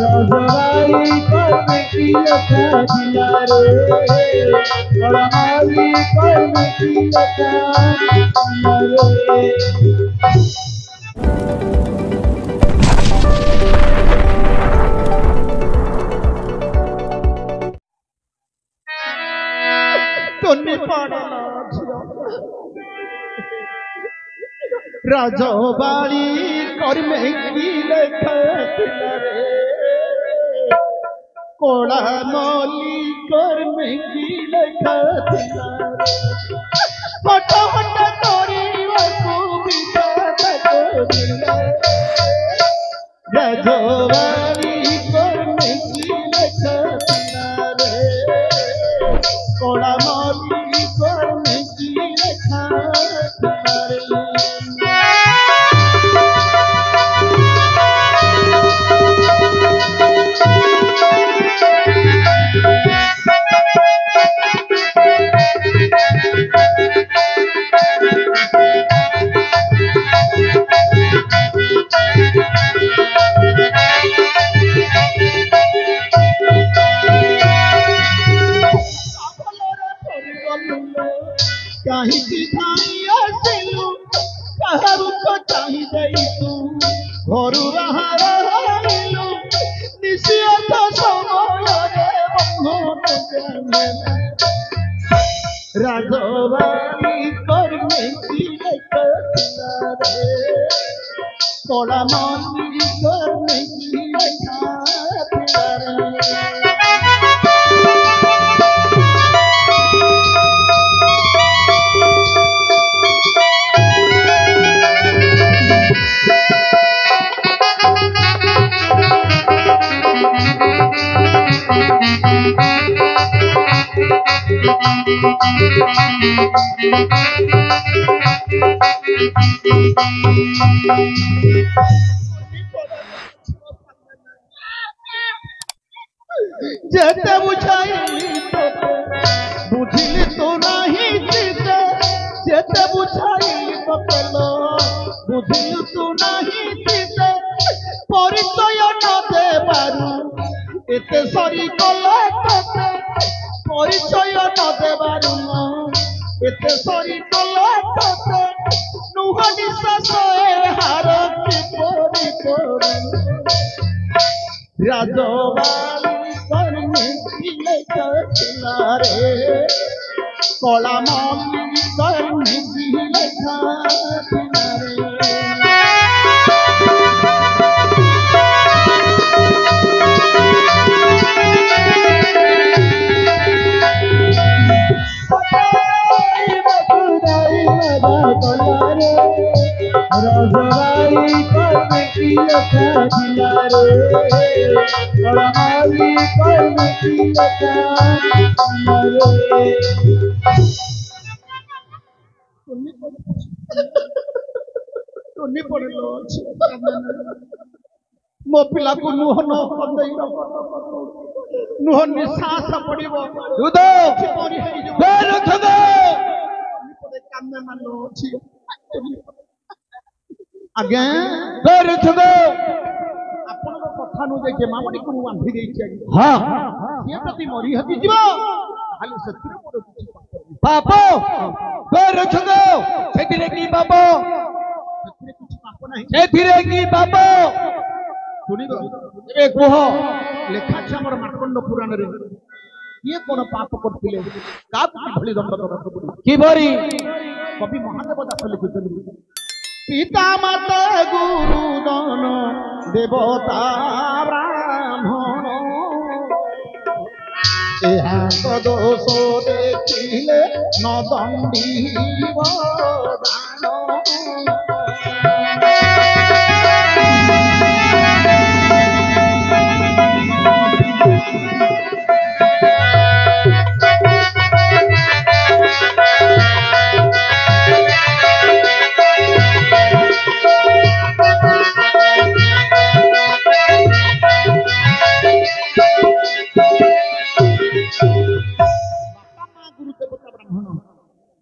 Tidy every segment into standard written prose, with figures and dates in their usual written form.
रजवाड़ी करने की लता दिला रे रजवाड़ी करने की लता दिला रे तोनी पड़ना रजवाड़ी करने की लता दिला रे कोड़ा मौली करने की लता दिला रे फटा फटा तोरी वसुबिता तोरिला रजवाड़ी करने की लता दिला रे कोड़ा मौली करने की लता दिला रे कहीं ठाई आसिलु कहरु तो चाही देई तू घरु रहा रहिलु निशियत समय रे बंधन राजवाड़ी करने की लता रे कोड़ा मौली करने की लता रे जेते बुझाइली तोते बुझिली तो नहीं जीते जेते बुझाइली तोते लो बुझिली तू नहीं जीते परिचय न दे बारू एते सरी कले तोते परिचय न दे बारू एते सरी कले तोते नुह निश्वास हार की परी परी राजवाड़ी करने की लता दिला रे कोड़ा मौली करने की लता दिला रे रजवाड़ी करने की लता दिला रे रजवाड़ी करने की लता दिला रे तोनी पड़लो मो पिला को नुह न पदेई नुह निश्वास पड़िबो दुदो परि हेइ जो बेल थदो पदे कामे मानो छी आगे बेल थदो आपण को कथा नु जे मामडी को बांधी देई छी हां ये प्रति मरी हति जीव खाली सत्य मोर किछि पाप बेल थदो सेतिरे की पाप सेतिरे किछि पाप नाही सेतिरे की पाप सुनिबो ए कोह लेखा छै हमर मार्कंड पुराण रे ये कोन पाप करथिले का भली दंड दरक पड़ी की भरी कवि महादेव दास लिखुछन पिता माता गुरु दन देवता ब्राह्मण ଏହା ତ ଦୋଷ ଦେଖିଲେ ନ ଦଣ୍ଡିବ ଦାନ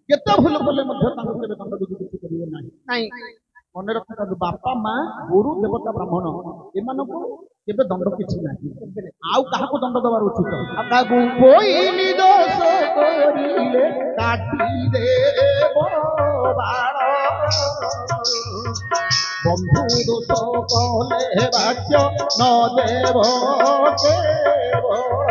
केते भूल कले मध्य तांको केबे दंड विधि किछि करियो नाही नाही ମନେ ରଖନ୍ତୁ ବାପା ମା ଗୁରୁ ଦେବତା ବ୍ରାହ୍ମଣ ଏମାନଙ୍କୁ କେବେ ଦଣ୍ଡ କିଛି ନାହିଁ ଆଉ କାହାକୁ ଦଣ୍ଡ ଦେବାର ଉଚିତ କାହାକୁ ପୋଇଲି ଦୋଷ କରିଲେ କାଟି ଦେବ ବାଳ ବନ୍ଧୁ ଦୋଷ କଲେ ବାକ୍ୟ ନ ଦେବ କେବଳ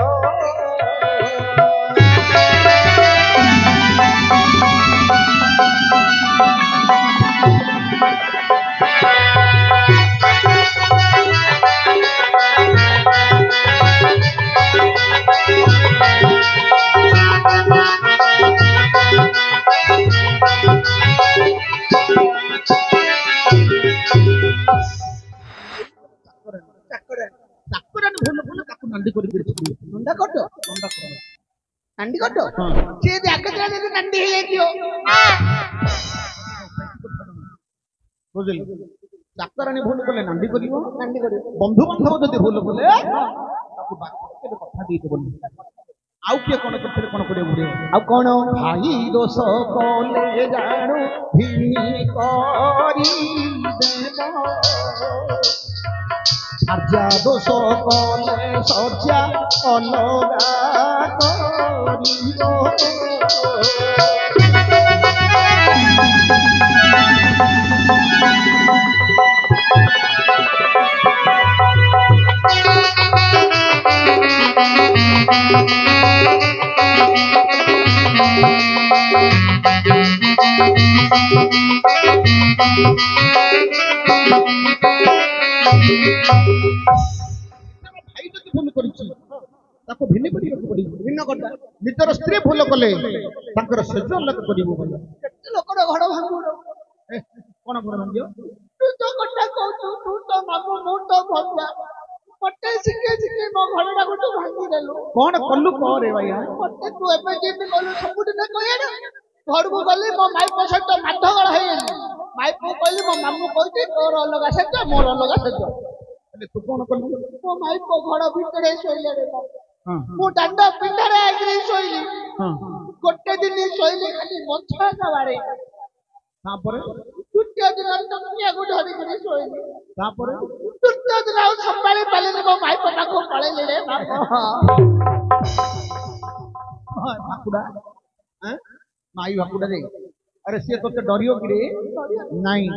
नंदी कर नंदा कट नंदी कट से जाके नंदी हे दियो बुझिल चाकरानी भूल कले नंदी करिवो नंदी करिवो बंधु बांधव जदी भूल कले ताकू बाकी केबे कथा दी देबो आउ के कोन करथले कोन करे बुडे आउ कोन भाई दोष कोले जाणु भिनी करी देबो आर्या दोष कले सज्जा अलगा करियो निजर स्त्री भूल कले सेज अलग कर घर भांगू कौन घर भांगियो तू तो कटा कहू तू तो मामू मु तो भगवा मते सिके सिके मो घरटा को भांगी देलु कौन कल्लू कह रे भैया मते तू एबे जेबे कलु सबुठी न कहया ना घर को गली मो माई पछे तो माथ गळ हे माई को कहली मो मामू कहती तोर अलग सेज मोर अलग सेज तू कौन कल्लू मो माई को घर भीतर सोइले रे मु डांडा पिंडारे आगरी सोइली गोटे दिन सोइली खाली मछा सवारे तापर तृतीय दिन तकिया को धरि करी सोइली तापर तृतीय दिन आ संभाली पाले मो माई पटा को पळेले रे बाप भाकुडा हैं माई भाकुडा रे अरे से तोते डरियो कि रे नहीं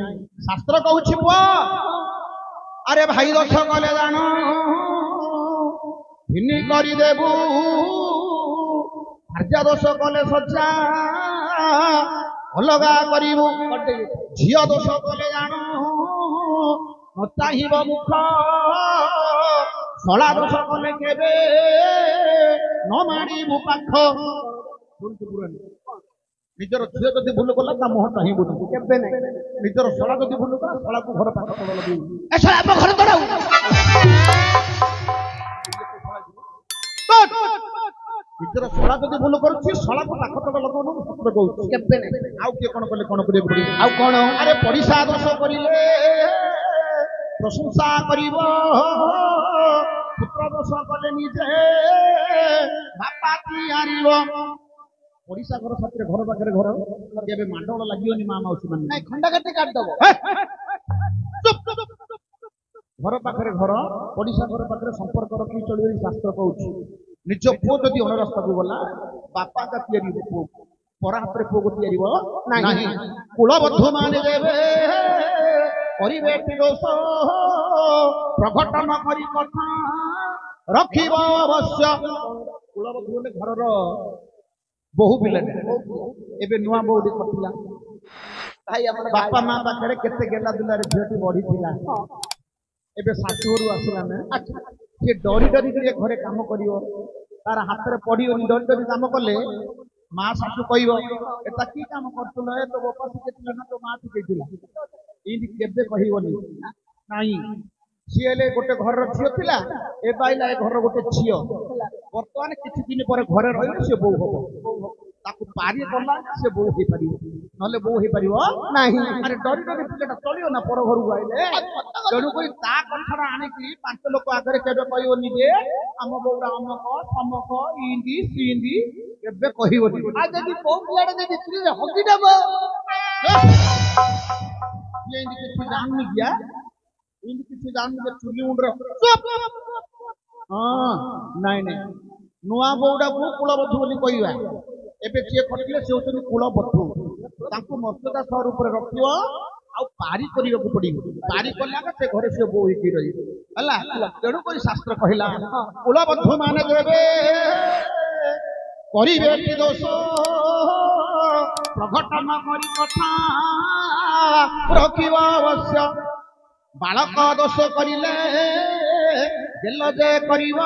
शास्त्र कहूछि बुआ अरे भाई दोष कले जानो भिन्नी करी देबू आर्या दोष कले सज्जा अलगा करिबू झियो दोष कले जानो न चाहिब मुख सला दोष कले केबे न मारिबू पाख निजर झियो जदि भूल कला ता मुह चाहिबू केबे नै निजर सला जदि भूल कला सला को घर पाख तळ लगेबू ए सला आप घर तळाऊ निजर सला जदि भूल करूछि सला को पाख तळ लगौनु सत्र कहू केबे नै आउ के कोन कले कोन करे पड़ी आउ कोन अरे पडिसा दोष करिले प्रशंसा करिवो पुत्र दोष कले निजे बापा की आरिवो पडिसा घर साथरे घर पाखरे घर केबे मांडोळ लागियोनी मा माउसी मन नै खंडा काटे काट दबो घर पाखरे घर पडिसा घर पाखरे संपर्क रखी चलिबे शास्त्र कहूछि निज पुओ जदि अन रास्ता को गला बापा का तियारी पुओ परा हाथ पुओ को तियारी नहीं कुलबद्धु माने देवे करिबे दोष प्रघटन करी कथा रखिब अवश्य कुलबद्धु ने घर रो बहु पिले एबे नुआ बहु देखतिला भाई हमर बापा मां पाखरे केते गेला दुला रे झियटी बढी थिला एबे सासुरु आसिला ने से डरी डरी के घरे काम करियो तार हाथ रे पड़ियोनी डरी डरी काम कले मां सासु कहइबो एता की काम करतुल ए तो बापा सिकेतिला ना तो मां सिकेतिला इनी केबे कहिवनी नाही सिएले गोटे घर रो छियो थिला ए बाइला ए घर रो गोटे छियो वर्तमान किछि दिन पर घरे रहियो से बौ होबो ताकू पारी करला से बौ हे परियो नले बौ हे परियो नाही अरे डरी डरी पिलेटा चलियो ना पर घर आइले जणु कोई ता कठरा आनी की पांच लोक आगरे केबे कहियोनी जे हम बौरा अमक समक इंदी सिंदी केबे कहियोनी आ जदी बौ पिलेटा जदी पिले हगी देबो ଯେମିତି କିଛି ଜାଣୁନି କିଆ ଏମିତି କିଛି ଜାଣୁନି ଯେ ଚୁଲି ମୁଣ୍ଡର ହଁ ନାଇଁ ନାଇଁ ନୂଆ ବୋଉଟାକୁ କୁଳବଧୂ ବୋଲି କହିବା ଏବେ ଯିଏ ଖଟିଲେ ସେ ହଉଛନ୍ତି କୁଳବଧୂ ତାଙ୍କୁ ମର୍ଯ୍ୟାଦା ସହ ରୂପରେ ରଖିବ ଆଉ ପାରି କରିବାକୁ ପଡିବ ପାରି କଲେ ଆଗ ସେ ଘରେ ସେ ବୋଉ ହେଇକି ରହିବ ହେଲା ତେଣୁକରି ଶାସ୍ତ୍ର କହିଲା କୁଳବଧୂ ମାନେ ଦେବେ କରିବେ କି ଦୋଷ ପ୍ରଘଟନ କରି କଥା ରଖିବ ଅବଶ୍ୟ ବାଳକ ଦୋଷ କରିଲେ ଗେଲ ଯେ କରିବ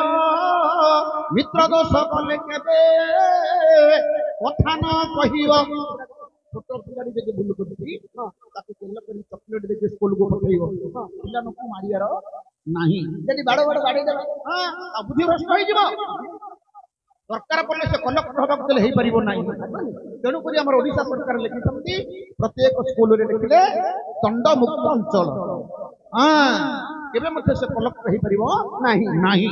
ମିତ୍ର ଦୋଷ କଲେ କେବେ କଥା ନ କହିବ ଛୋଟ ପିଲାଟି ଯଦି ଭୁଲ କରୁଛି ତାକୁ ଗେଲ କରି ଚକୋଲେଟ ଦେଇକି ସ୍କୁଲକୁ ପଠେଇବ ପିଲାମାନଙ୍କୁ ମାରିବାର ନାହିଁ ଯଦି ବାଡ଼ ବାଡ଼ ବାଡ଼େଇଦେବ ବୁଦ୍ଧି ଭ୍ରଷ୍ଟ ହେଇଯିବ ଦରକାର ପଡ଼ିଲେ ସେ କଲେକ୍ଟର ହେବାକୁ ଦେଲେ ହେଇପାରିବ ନାହିଁ ତେଣୁକରି ଆମର ଓଡ଼ିଶା ସରକାର ଲେଖିଛନ୍ତି ପ୍ରତ୍ୟେକ ସ୍କୁଲରେ ଲେଖିଲେ ଦଣ୍ଡମୁକ୍ତ ଅଞ୍ଚଳ କେବେ ମଧ୍ୟ ସେ କଲେକ୍ଟର ହେଇପାରିବ ନାହିଁ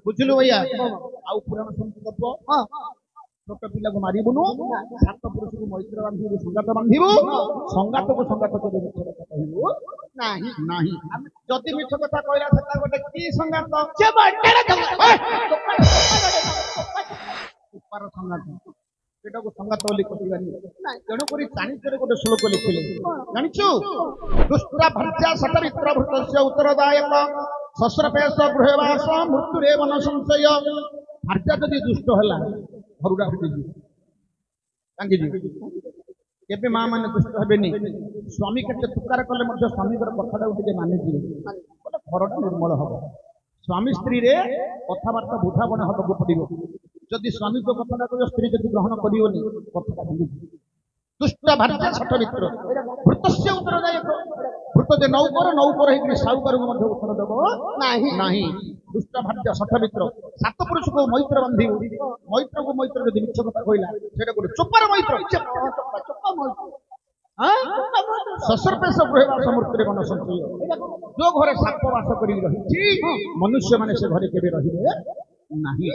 ବୁଝିଲୁ ଭାଇଆ ଆଉ ପୁରାଣ ଶୁଣିକି ଦବ ଛୋଟ ପିଲାକୁ ମାରିବୁନୁ ସାତ ପୁରୁଷକୁ ମୈତ୍ର ବାନ୍ଧିବୁ ସଂଗାତ ବାନ୍ଧିବୁ ସଂଗାତକୁ ସଂଗାତ କେବେ ମିଛ କଥା କହିବୁ ନାହିଁ ଯଦି ମିଛ କଥା କହିଲା ସେଟା ଗୋଟେ କି ସଂଗାତ ସଂଗାତ ସେଟାକୁ ସଂଗାତ ବୋଲି କହିବାନି ତେଣୁକରି ଚାଣିକ୍ୟରେ ଗୋଟେ ଶ୍ଲୋକ ଲେଖିଲେ ଜାଣିଛୁ ଦୁଷ୍ପୁରା ଭର୍ଜା ସଟରିତ୍ର ଭୃତସ୍ୟ ଉତ୍ତରଦାୟକ ଶସ୍ରପେଶ ଗୃହବାସ ମୃତ୍ୟୁରେବ ନ ସଂଶୟ ଭର୍ଜା ଯଦି ଦୁଷ୍ଟ ହେଲା ଘରୁଡ଼ା ଫିଟିଯିବ କାହିଁକି କେବେ ମା ମାନେ ଦୁଷ୍ଟ ହେବେନି ସ୍ୱାମୀ କେତେ ତୁକାର କଲେ ମଧ୍ୟ ସ୍ୱାମୀଙ୍କର କଥାଟାକୁ ଟିକେ ମାନିଯିବେ ଘରଟା ନିର୍ମଳ ହବ ସ୍ୱାମୀ ସ୍ତ୍ରୀରେ କଥାବାର୍ତ୍ତା ବୁଝାବଣା ହବାକୁ ପଡିବ ଯଦି ସ୍ୱାମୀ ଯୋଉ କଥାଟା କହିବ ସ୍ତ୍ରୀ ଯଦି ଗ୍ରହଣ କରିବନି କଥାଟା ଭୁଲିଯିବ ଦୁଷ୍ଟ ଭାର୍ଯ୍ୟା ଷଠ ମିତ୍ର ଭୃତସ୍ୟ ଉତ୍ତରଦାୟକ ଭୃତ ଯେ ନୌକର ହେଇକି ସାହୁକାରଙ୍କୁ ମଧ୍ୟ ଉତ୍ତର ଦେବ ନାହିଁ ଦୁଷ୍ଟ ଭାର୍ଯ୍ୟା ଷଠ ମିତ୍ର ସାତ ପୁରୁଷକୁ ମୈତ୍ର ବାନ୍ଧିବୁ ମୈତ୍ରକୁ ମୈତ୍ର ଯଦି ମିଛ କଥା କହିଲା ସେଇଟା ଗୋଟେ ଚୋପାର ମୈତ୍ର ଶସ୍ରପେଶ ଗୃହବାସ ମୃତ୍ୟୁରେ ମନ ସଂଶୟ ଯୋଉ ଘରେ ସାପ ବାସ କରି ରହିଛି ମନୁଷ୍ୟ ମାନେ ସେ ଘରେ କେବେ ରହିବେ ନାହିଁ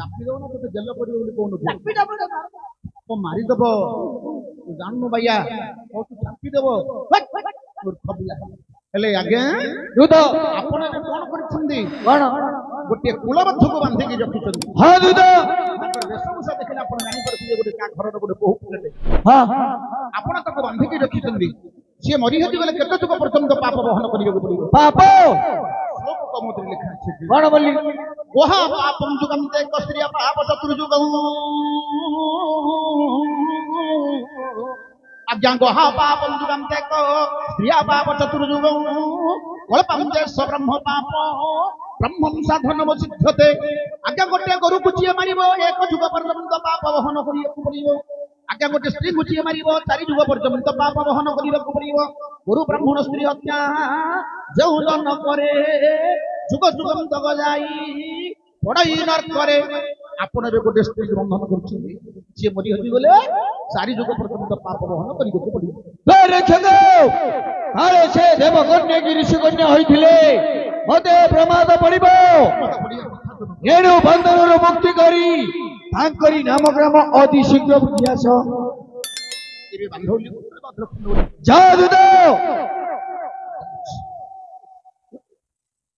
ଚାପି ଦବ ନା ତୋତେ ଜେଲ କରିବ ବୋଲି କହୁନୁ ମାରିଦବ ଜାଣୁନୁ ଭାଇଆ ଚାପି ଦବ ହେଲେ ଆଜ୍ଞା ଆପଣ ଏବେ କଣ କରିଛନ୍ତି ଗୋଟିଏ କୁଳବଧୂକୁ ବାନ୍ଧିକି ରଖିଛନ୍ତି ବେଶଭୂଷା ଦେଖିଲେ ଆପଣ ଜାଣିପାରୁଥିବେ ଗୋଟେ କା ଘରର ଗୋଟେ ବହୁ ପିଲାଟେ ଆପଣ ତାକୁ ବାନ୍ଧିକି ରଖିଛନ୍ତି ସିଏ ମରିହଜି ଗଲେ କେତେ ଯୁଗ ପର୍ଯ୍ୟନ୍ତ ପାପ ବହନ କରିବାକୁ ପଡିବ ପାପ ଲେଖା ଅଛି କଣ ବୋଲି ଗୋହା ପାପಂ ଯୁଗମ୍ ତେ ସ୍ତ୍ରୀ ପାପ ଚତୁର୍ଯୁଗଂ ଆଜ୍ଞା ଗୋହା ପାପಂ ଯୁଗମ୍ ତେ ସ୍ତ୍ରୀ ପାପ ଚତୁର୍ଯୁଗଂ କଳ୍ପଂ ଦେଶ ବ୍ରହ୍ମ ପାପ ବ୍ରହ୍ମଂ ସାଧନମ ସିଦ୍ଧତେ ଆଜ୍ଞା ଗୋଟେ ଗୋରୁକୁ ଯିଏ ମାରିବ ଏକ ଯୁଗ ପର୍ଯ୍ୟନ୍ତ ପାପ ବହନ କରିବାକୁ ପଡିବ ଆଜ୍ଞା ଗୋଟେ ସ୍ତ୍ରୀକୁ ଯିଏ ମାରିବ 4 ଯୁଗ ପର୍ଯ୍ୟନ୍ତ ପାପ ବହନ କରିବାକୁ ପଡିବ ଗୁରୁ ବ୍ରାହ୍ମଣ ସ୍ତ୍ରୀ ହତ୍ୟା ଯେଉଁ ଜନ କରେ ଯୁଗ ଯୁଗନ୍ତକ ଯାଇ ପଡଇ ନର୍କରେ ଆପଣ ଏବେ ଗୋଟେ ସ୍ତ୍ରୀ ବନ୍ଧନ କରୁଛନ୍ତି ସିଏ ମରିହଜି ଗଲେ 4 ଯୁଗ ପର୍ଯ୍ୟନ୍ତ ପାପ ବହନ କରିବାକୁ ପଡିବ ସେ ଦେବକନ୍ୟା କି ଋଷିକନ୍ୟା ହୋଇଥିଲେ ମତେ ପ୍ରମାଦ ପଡିବ ଏଣୁ ବନ୍ଧନରୁ ମୁକ୍ତି କରି ତାଙ୍କରି ନାମ ଗ୍ରାମ ଅତି ଶୀଘ୍ର ବୁଝି ଆସ।